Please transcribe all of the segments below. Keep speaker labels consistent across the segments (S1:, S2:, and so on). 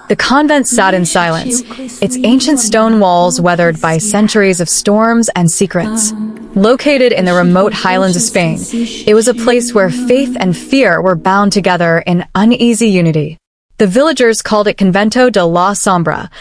S1: The convent sat in silence, its ancient stone walls weathered by centuries of storms and secrets. Located in the remote highlands of Spain, it was a place where faith and fear were bound together in uneasy unity. The villagers called it Convento de la Sombra,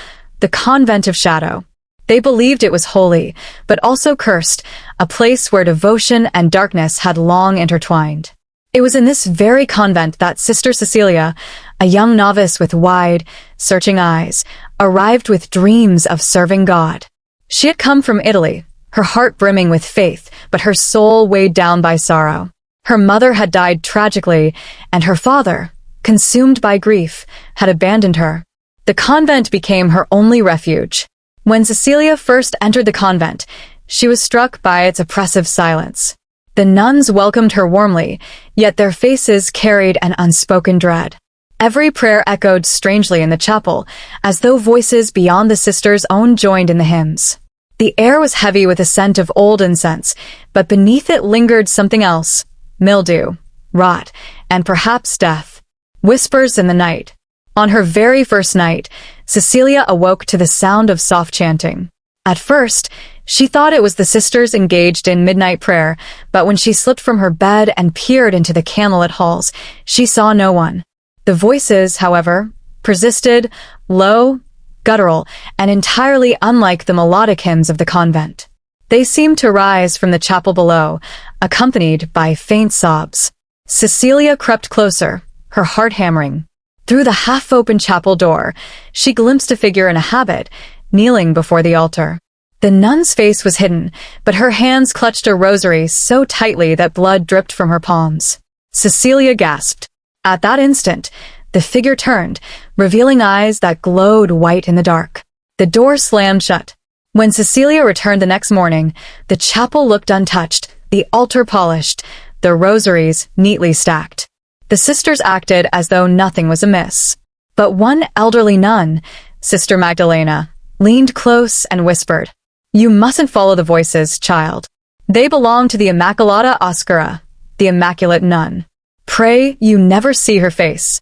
S1: the Convent of Shadow. They believed it was holy, but also cursed, a place where devotion and darkness had long intertwined. It was in this very convent that Sister Cecilia, a young novice with wide, searching eyes, arrived with dreams of serving God. She had come from Italy, her heart brimming with faith, but her soul weighed down by sorrow. Her mother had died tragically, and her father, consumed by grief, had abandoned her. The convent became her only refuge. When Cecilia first entered the convent, she was struck by its oppressive silence. The nuns welcomed her warmly, yet their faces carried an unspoken dread. Every prayer echoed strangely in the chapel, as though voices beyond the sisters' own joined in the hymns. The air was heavy with a scent of old incense, but beneath it lingered something else: mildew, rot, and perhaps death. Whispers in the night. On her very first night, Cecilia awoke to the sound of soft chanting. At first, she thought it was the sisters engaged in midnight prayer, but when she slipped from her bed and peered into the candlelit halls, she saw no one. The voices, however, persisted, low, guttural, and entirely unlike the melodic hymns of the convent. They seemed to rise from the chapel below, accompanied by faint sobs. Cecilia crept closer, her heart hammering. Through the half-open chapel door, she glimpsed a figure in a habit, kneeling before the altar. The nun's face was hidden, but her hands clutched a rosary so tightly that blood dripped from her palms. Cecilia gasped. At that instant, the figure turned, revealing eyes that glowed white in the dark. The door slammed shut. When Cecilia returned the next morning, the chapel looked untouched, the altar polished, the rosaries neatly stacked. The sisters acted as though nothing was amiss. But one elderly nun, Sister Magdalena, leaned close and whispered, "You mustn't follow the voices, child. They belong to the Immaculata Oscura, the Immaculate Nun. Pray you never see her face."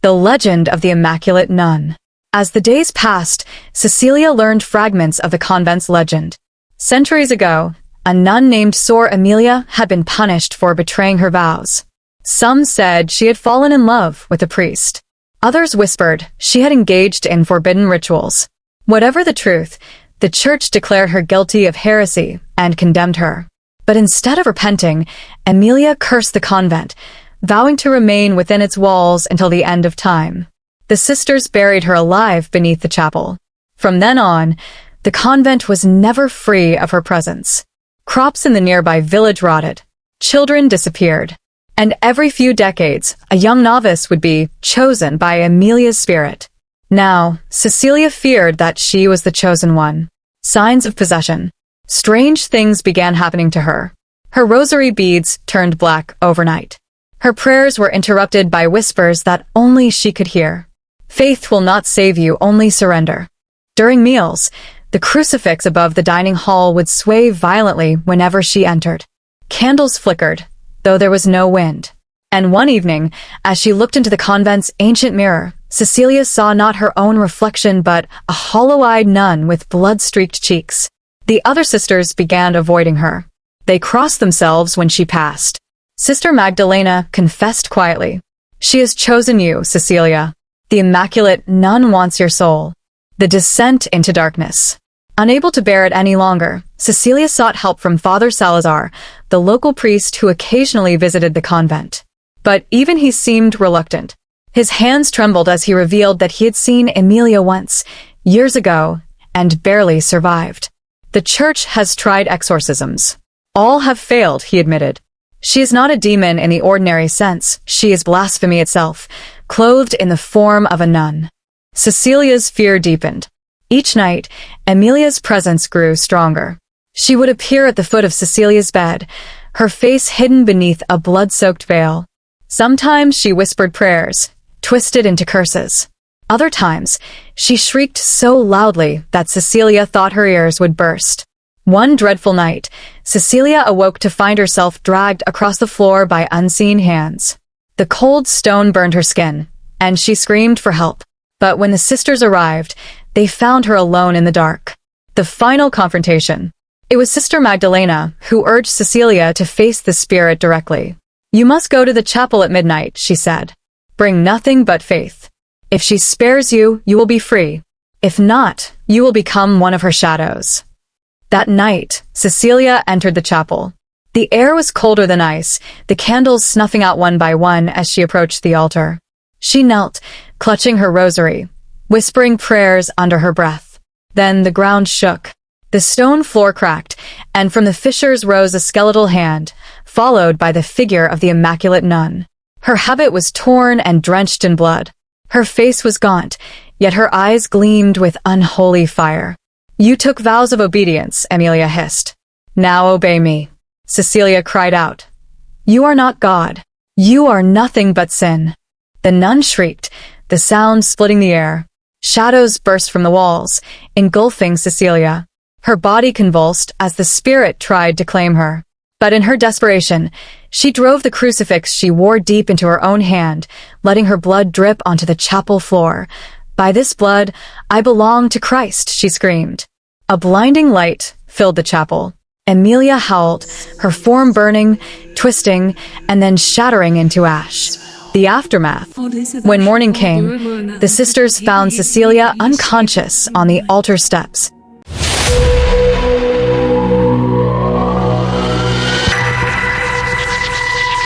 S1: The legend of the Immaculate Nun. As the days passed, Cecilia learned fragments of the convent's legend. Centuries ago, a nun named Sor Emilia had been punished for betraying her vows. Some said she had fallen in love with a priest. Others whispered she had engaged in forbidden rituals. Whatever the truth, the church declared her guilty of heresy and condemned her. But instead of repenting, Emilia cursed the convent, vowing to remain within its walls until the end of time. The sisters buried her alive beneath the chapel. From then on, the convent was never free of her presence. Crops in the nearby village rotted. Children disappeared. And every few decades, a young novice would be chosen by Emilia's spirit. Now, Cecilia feared that she was the chosen one. Signs of possession. Strange things began happening to her. Her rosary beads turned black overnight. Her prayers were interrupted by whispers that only she could hear. Faith will not save you, only surrender. During meals, the crucifix above the dining hall would sway violently whenever she entered. Candles flickered, though there was no wind. And one evening, as she looked into the convent's ancient mirror, Cecilia saw not her own reflection but a hollow-eyed nun with blood-streaked cheeks. The other sisters began avoiding her. They crossed themselves when she passed. Sister Magdalena confessed quietly, "She has chosen you, Cecilia. The Immaculate Nun wants your soul." The descent into darkness. Unable to bear it any longer, Cecilia sought help from Father Salazar, the local priest who occasionally visited the convent. But even he seemed reluctant. His hands trembled as he revealed that he had seen Emilia once, years ago, and barely survived. "The church has tried exorcisms. All have failed," he admitted. "She is not a demon in the ordinary sense. She is blasphemy itself, clothed in the form of a nun." Cecilia's fear deepened. Each night, Emilia's presence grew stronger. She would appear at the foot of Cecilia's bed, her face hidden beneath a blood-soaked veil. Sometimes she whispered prayers, twisted into curses. Other times, she shrieked so loudly that Cecilia thought her ears would burst. One dreadful night, Cecilia awoke to find herself dragged across the floor by unseen hands. The cold stone burned her skin, and she screamed for help. But when the sisters arrived, they found her alone in the dark. The final confrontation. It was Sister Magdalena who urged Cecilia to face the spirit directly. "You must go to the chapel at midnight," she said. "Bring nothing but faith. If she spares you, you will be free. If not, you will become one of her shadows." That night, Cecilia entered the chapel. The air was colder than ice, the candles snuffing out one by one as she approached the altar. She knelt, clutching her rosary, whispering prayers under her breath. Then the ground shook. The stone floor cracked, and from the fissures rose a skeletal hand, followed by the figure of the Immaculate Nun. Her habit was torn and drenched in blood. Her face was gaunt, yet her eyes gleamed with unholy fire. "You took vows of obedience," Emilia hissed. "Now obey me." Cecilia cried out. "You are not God. You are nothing but sin." The nun shrieked, the sound splitting the air. Shadows burst from the walls, engulfing Cecilia. Her body convulsed as the spirit tried to claim her. But in her desperation, she drove the crucifix she wore deep into her own hand, letting her blood drip onto the chapel floor. "By this blood, I belong to Christ," she screamed. A blinding light filled the chapel. Emilia howled, her form burning, twisting, and then shattering into ash. The aftermath. When morning came, the sisters found Cecilia unconscious on the altar steps.